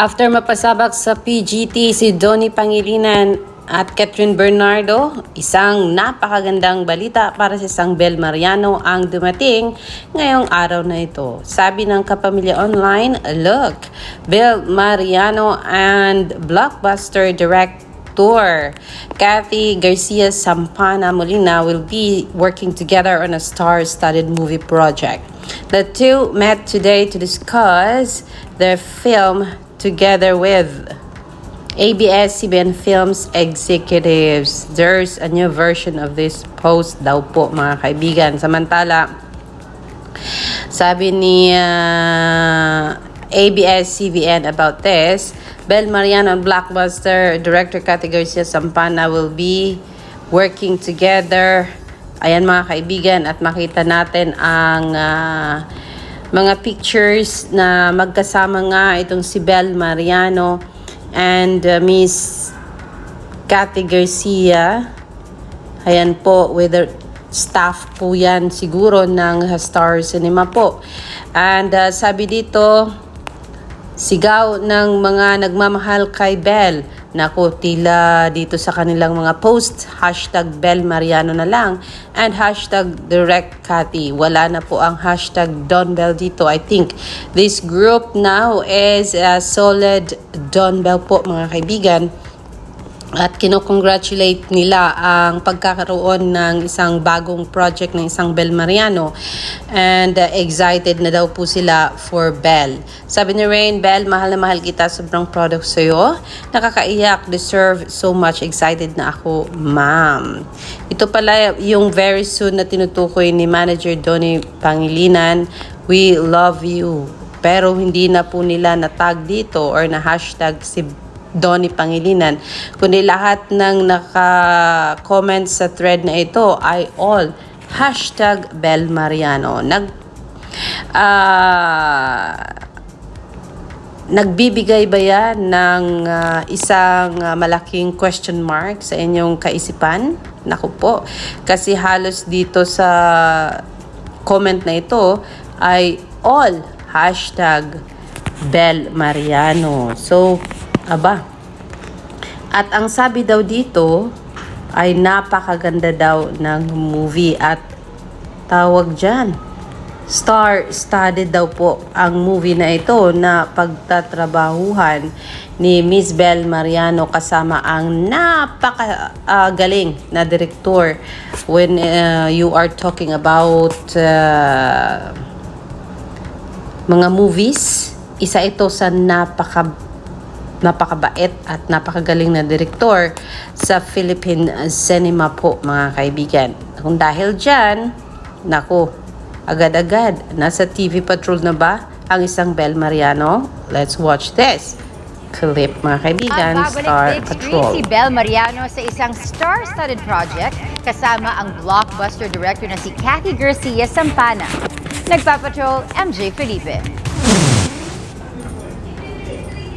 After mapasabak sa PGT si Donnie Pangilinan at Catherine Bernardo, isang napakagandang balita para sa isang Bel Mariano ang dumating ngayong araw na ito. Sabi ng Kapamilya Online, look, Bel Mariano and blockbuster director Cathy Garcia Sampana Molina will be working together on a star-studded movie project. The two met today to discuss their film together with ABS-CBN Films executives. There's a new version of this post daw po mga kaibigan. Samantala, sabi ni ABS-CBN about this, Bel Mariano and blockbuster director Cathy Garcia Sampana will be working together. Ayan mga kaibigan, at makita natin ang mga pictures na magkasama nga itong si Bel Mariano and Miss Cathy Garcia. Ayan po, with the staff po yan siguro ng Star Cinema po. And sabi dito, sigaw ng mga nagmamahal kay Bel. Naku, tila dito sa kanilang mga post, hashtag Bel Mariano na lang and hashtag Direct Cathy. Wala na po ang hashtag Don Bel dito. I think this group now is a solid Don Bel po mga kaibigan. At kinocongratulate nila ang pagkakaroon ng isang bagong project ng isang Bel Mariano. And excited na daw po sila for Bel. Sabi ni Rain, Bel, mahal na mahal kita. Sobrang proud ako sa'yo. Nakakaiyak. Deserve so much. Excited na ako, ma'am. Ito pala yung very soon na tinutukoy ni Manager Donnie Pangilinan. We love you. Pero hindi na po nila natag dito or na hashtag si Donnie Pangilinan, kundi lahat ng naka-comment sa thread na ito ay all hashtag Bel Mariano. Nagbibigay ba yan ng isang malaking question mark sa inyong kaisipan? Naku po, kasi halos dito sa comment na ito ay all hashtag Bel Mariano. So, aba. At ang sabi daw dito ay napakaganda daw ng movie at tawag dyan, star-studded daw po ang movie na ito na pagtatrabahuhan ni Miss Bel Mariano kasama ang napakagaling na direktor when you are talking about mga movies. Isa ito sa napakabait at napakagaling na direktor sa Philippine cinema po mga kaibigan. Kung dahil dyan, naku, agad-agad, nasa TV Patrol na ba ang isang Bel Mariano? Let's watch this clip mga kaibigan. Star Patrol. Si Bel Mariano sa isang star-studded project kasama ang blockbuster director na si Cathy Garcia Sampana. Nagpapatrol, MJ Felipe.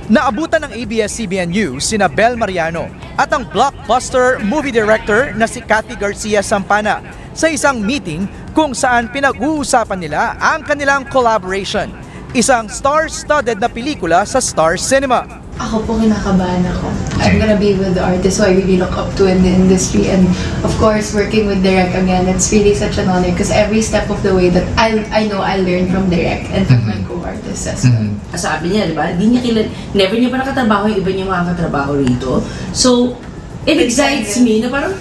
Naabutan ng ABS-CBN News sina Bel Mariano at ang blockbuster movie director na si Cathy Garcia Sampana sa isang meeting kung saan pinag-uusapan nila ang kanilang collaboration, isang star-studded na pelikula sa Star Cinema. Ako po kinakabahan ako. I'm gonna be with the artist who I really look up to in the industry, and of course working with Direk again, it's really such an honor because every step of the way that I know I learn from Direk and from my co-artists as well. Sabi niya, di ba? Never niya pa nakatrabaho yung iba niya mga katrabaho rito. So, it excites me na parang,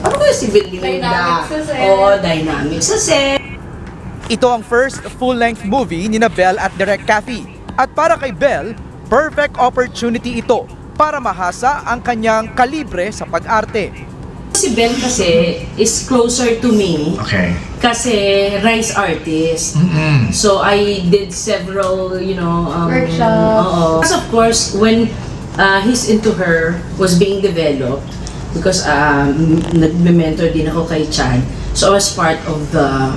paano kaya si Belinda? Dynamics sa set. Ito ang first full-length movie ni Bel at Direk Cathy. At para kay Bel, perfect opportunity ito para mahasa ang kanyang kalibre sa pag-arte. Si Bel kasi is closer to me. Okay. Kasi rice artist. So I did several, Workshops. Because of course, when he's into her was being developed, because nagme-mentor din ako kay Chan. So I was part of the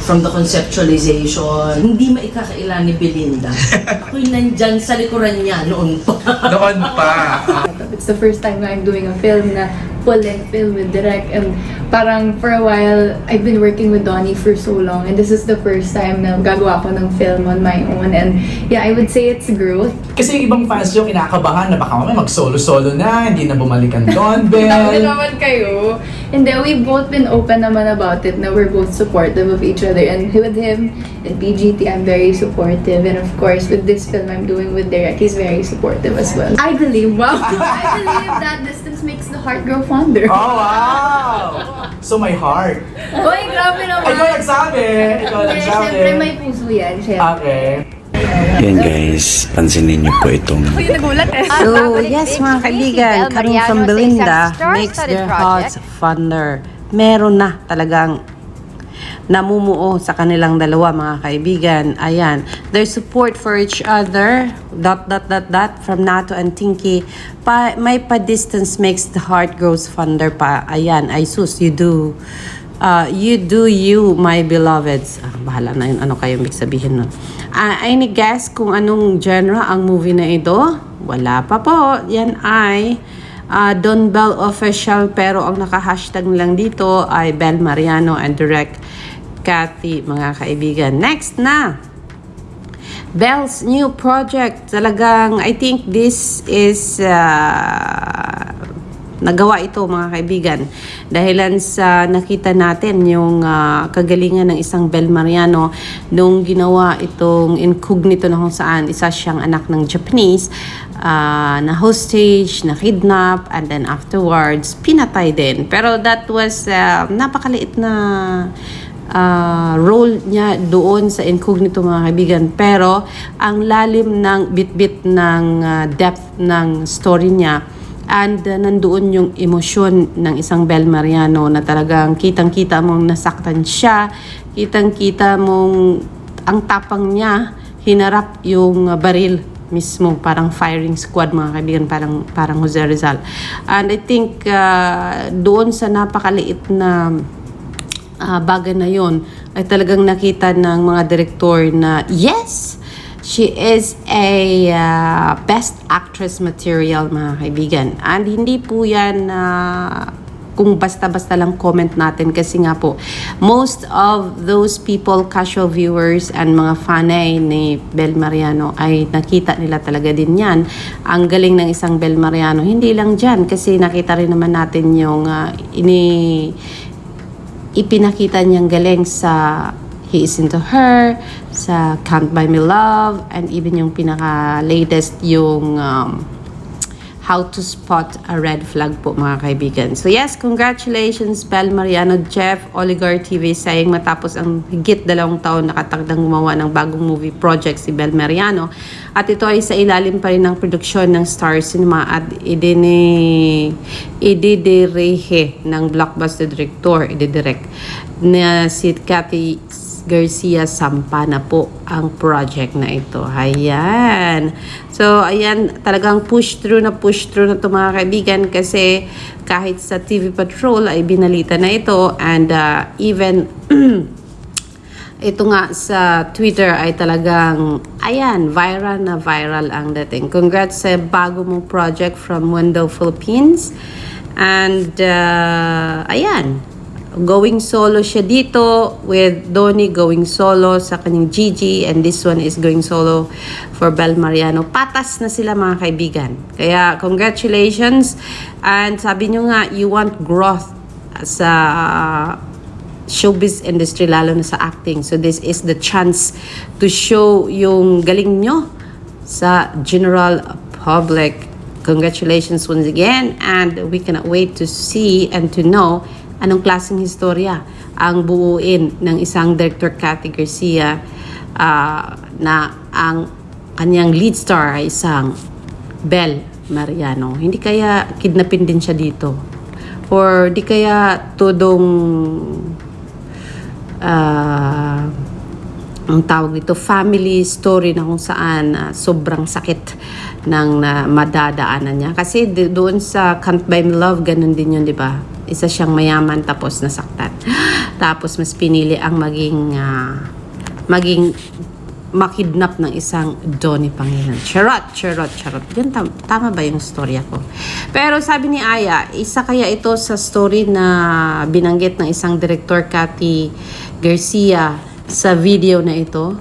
from the conceptualization, hindi maikakaila ni Belinda. Ako'y nandyan sa likuran niya noon pa. Noon pa. It's the first time na I'm doing a film na full-length film with Direk, and parang for a while, I've been working with Donnie for so long, and this is the first time na gagawa ko ng film on my own, and yeah, I would say it's growth. Kasi yung ibang fans yung kinakabahan na baka mamaya mag-solo-solo na, hindi na bumalikan doon, Sabi Bel. naman kayo. And then we've both been open naman about it, na we're both supportive of each other, and with him and PGT, I'm very supportive, and of course, with this film I'm doing with Direk, he's very supportive as well. I believe that distance makes the heart grow fonder. Oh, wow! So my heart. Uy, grabe naman. Ikaw nagsabi! Ikaw Hindi, nagsabi! syempre may puso yan, syempre. Okay. Yan guys, pansinin niyo po itong So, yes mga kaibigan, coming from Belinda makes their hearts fonder. Meron na talagang namumuo sa kanilang dalawa mga kaibigan. Ayan, their support for each other, ... from Nato and Tinky, may pa-distance makes the heart grows fonder pa. Ayan, ay sus, you do you, my beloveds. Bahala na yun, ano kayo ibig sabihin nun. Any guess kung anong genre ang movie na ito? Wala pa po. Yan ay Don Bell Official, pero ang naka-hashtag lang dito ay Bel Mariano and Direk Cathy, mga kaibigan. Next na, Bel's new project. Talagang, I think this is nagawa ito mga kaibigan dahilan sa nakita natin yung kagalingan ng isang Bel Mariano nung ginawa itong Incognito, na kung saan isa siyang anak ng Japanese na hostage, na kidnap, and then afterwards pinatay din. Pero that was napakaliit na role niya doon sa Incognito mga kaibigan, pero ang lalim ng bitbit ng depth ng story niya, and nandoon yung emosyon ng isang Bel Mariano na talagang kitang-kita mong nasaktan siya, kitang-kita mong ang tapang niya hinarap yung baril mismo, parang firing squad mga kaibigan, parang Jose Rizal. And I think doon sa napakaliit na bagay na yon ay talagang nakita ng mga direktor na yes, she is a best actress material mga kaibigan. And hindi po yan kung basta-basta lang comment natin, kasi nga po most of those people, casual viewers and mga fanay ni Bel Mariano, ay nakita nila talaga din yan. Ang galing ng isang Bel Mariano, hindi lang dyan, kasi nakita rin naman natin yung ipinakita niyang galing sa He Is Into Her, sa Can't Buy Me Love, and even yung pinaka-latest yung How to Spot a Red Flag po mga kaibigan. So yes, congratulations Bel Mariano. Jeff Oligar TV saying matapos ang higit 2 taon nakatagdang gumawa ng bagong movie project si Bel Mariano. At ito ay sa ilalim pa rin ng produksyon ng Star Cinema at ididirehe ng blockbuster director, ididirect na si Cathy Garcia Sampana po ang project na ito. Ayan. So, ayan, talagang push through na to mga kaibigan, kasi kahit sa TV Patrol ay binalita na ito, and even ito nga sa Twitter ay talagang, ayan, viral ang dating. Congrats sa bago mong project from Window Philippines. And, ayan, going solo siya dito with Donnie going solo sa kanyang Gigi, and this one is going solo for Bel Mariano. Patas na sila mga kaibigan. Kaya congratulations, and sabi nyo nga you want growth sa showbiz industry, lalo na sa acting. So this is the chance to show yung galing nyo sa general public. Congratulations once again, and we cannot wait to see and to know anong klaseng historia ang buuin ng isang director, Cathy Garcia, na ang kanyang lead star ay isang Bel Mariano. Hindi kaya kidnapin din siya dito? Or di kaya todong ang tawag dito, family story na kung saan sobrang sakit ng madadaanan niya. Kasi doon sa Can't Buy Me Love, ganun din yun, di ba? Isa siyang mayaman tapos nasaktan. Tapos mas pinili ang maging makidnap ng isang Donnie Pangilinan. Charot. Yun, tama ba yung storya ko? Pero sabi ni Aya, isa kaya ito sa story na binanggit ng isang director, Cathy Garcia, sa video na ito?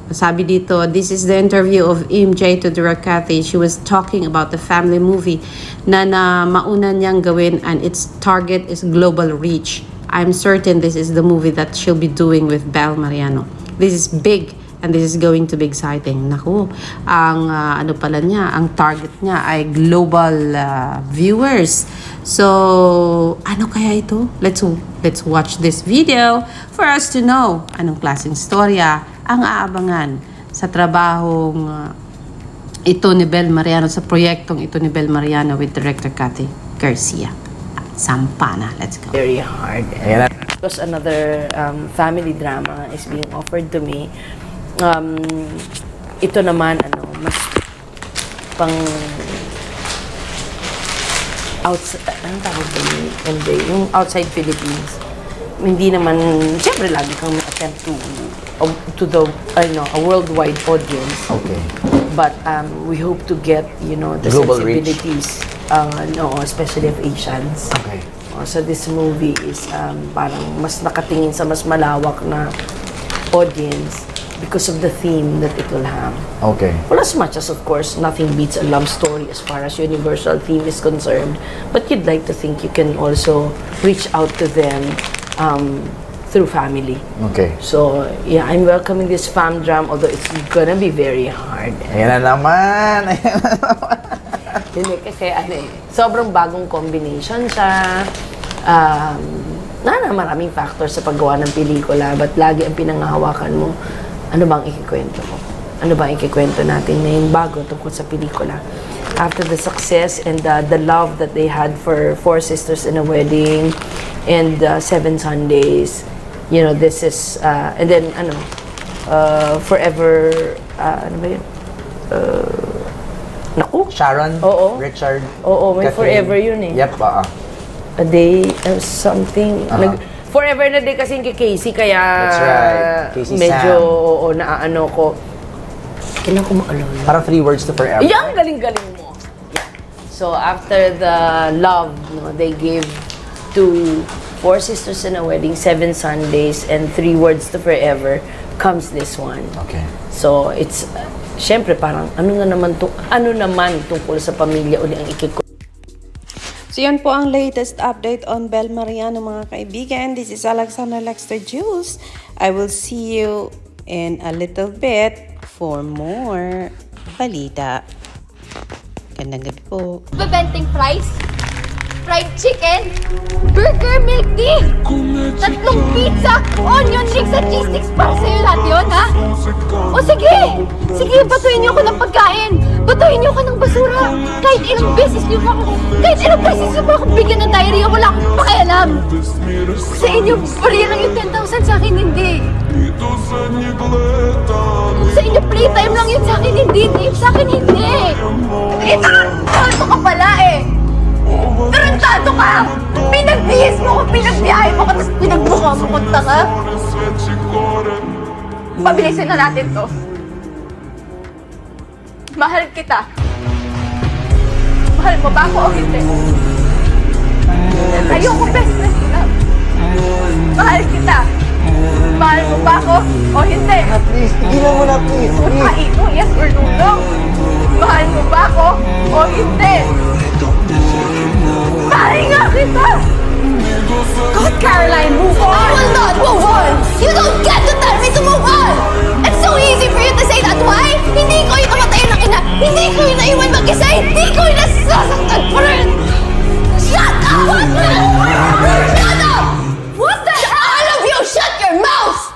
Sabi dito, this is the interview of MJ to direct Cathy. She was talking about the family movie na mauna niyang gawin, and its target is global reach. I'm certain this is the movie that she'll be doing with Bel Mariano. This is big. And this is going to be exciting. Naku, ang ang target niya ay global viewers. So, ano kaya ito? Let's watch this video for us to know anong klaseng storya ang aabangan sa trabahong ito ni Bel Mariano, sa proyektong ito ni Bel Mariano with director Cathy Garcia. Sampana. Let's go. Very hard. Because another family drama is being offered to me. Ito naman mas pang outside, anong tawag ba yung outside Philippines. Hindi naman, syempre lagi kang attempt to the a worldwide audience. Okay. But we hope to get the Global reach. sensibilities especially of Asians. Okay. So this movie is parang mas nakatingin sa mas malawak na audience because of the theme that it will have. Okay. Well, as much as, of course, nothing beats a love story as far as universal theme is concerned, but you'd like to think you can also reach out to them through family. Okay. So, yeah, I'm welcoming this fam dram, although it's gonna be very hard. Ayan na naman. Hindi, kasi sobrang bagong combination siya. Maraming factors sa paggawa ng pelikula, but lagi ang pinangahawakan mo, ano bang ikikwento ko? Ano bang ikikwento natin ngayong bago tungkol sa pelikula? After the success and the love that they had for Four Sisters in a Wedding and 7 Sundays, this is, and then, Forever, ano ba yun? Naku? Sharon, Oo. Richard, Oo, may Catherine. Forever yun eh. Yep, A day, something. Forever na day kasi kay Casey, kaya That's right. Casey medyo Sam. naaano ko. Kailan ko maalala? Parang 3 words to forever. Yan, galing-galing mo. Yeah. So after the love, they gave to Four Sisters in a Wedding, 7 Sundays, and 3 words to forever, comes this one. Okay. So it's, syempre parang ano naman tungkol sa pamilya uli ang ikikot. So yan po ang latest update on Bel Mariano, mga kaibigan. This is Alexandra Lexter Jules. I will see you in a little bit for more balita. Gandang gabi po. Bebenting fries, fried chicken, burger, milk tea, 3 pizza, onion rings at cheese sticks para sa'yo lahat yun, ha? O sige! Sige, batuhin niyo ako ng pagkain! Batuhin niyo ako ng basura! Kahit ilang beses niyo pa ako bigyan ng diarrhea, wala akong pakialam! Sa inyo, balirang yung 10,000, sa akin hindi! Sa inyo, playtime lang yun, sa akin hindi! Dave, sa akin hindi! Tarantado ka pala eh! Tarantado ka! Pinagbihis mo ko, pinagbiyahe mo ko, tapos pinagbuka mo kong tanga! Pabilisin na natin to. Mahal kita. Mahal mo ba ako o hindi? Ayoko, best friend kita. Mahal kita. Mahal mo ba ako o hindi? Please, tigilan mo na, please. Kain mo, yes or no lang. Mahal mo ba ako o hindi? Mahal nga kita! God, Caroline, move on! I will not move on! You don't get to tell me to move on! It's so easy for you to say that. Why? Hindi ko yung kamatayan ng ina! Hindi ko yung naiwan mag-isa! Hindi ko yung nasasaktan pa rin! Shut up! What the? Shut up! What the? All of you, shut your mouth!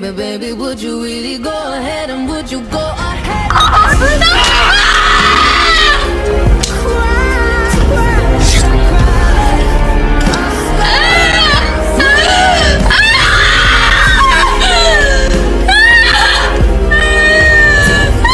Baby, would you really go ahead and would you go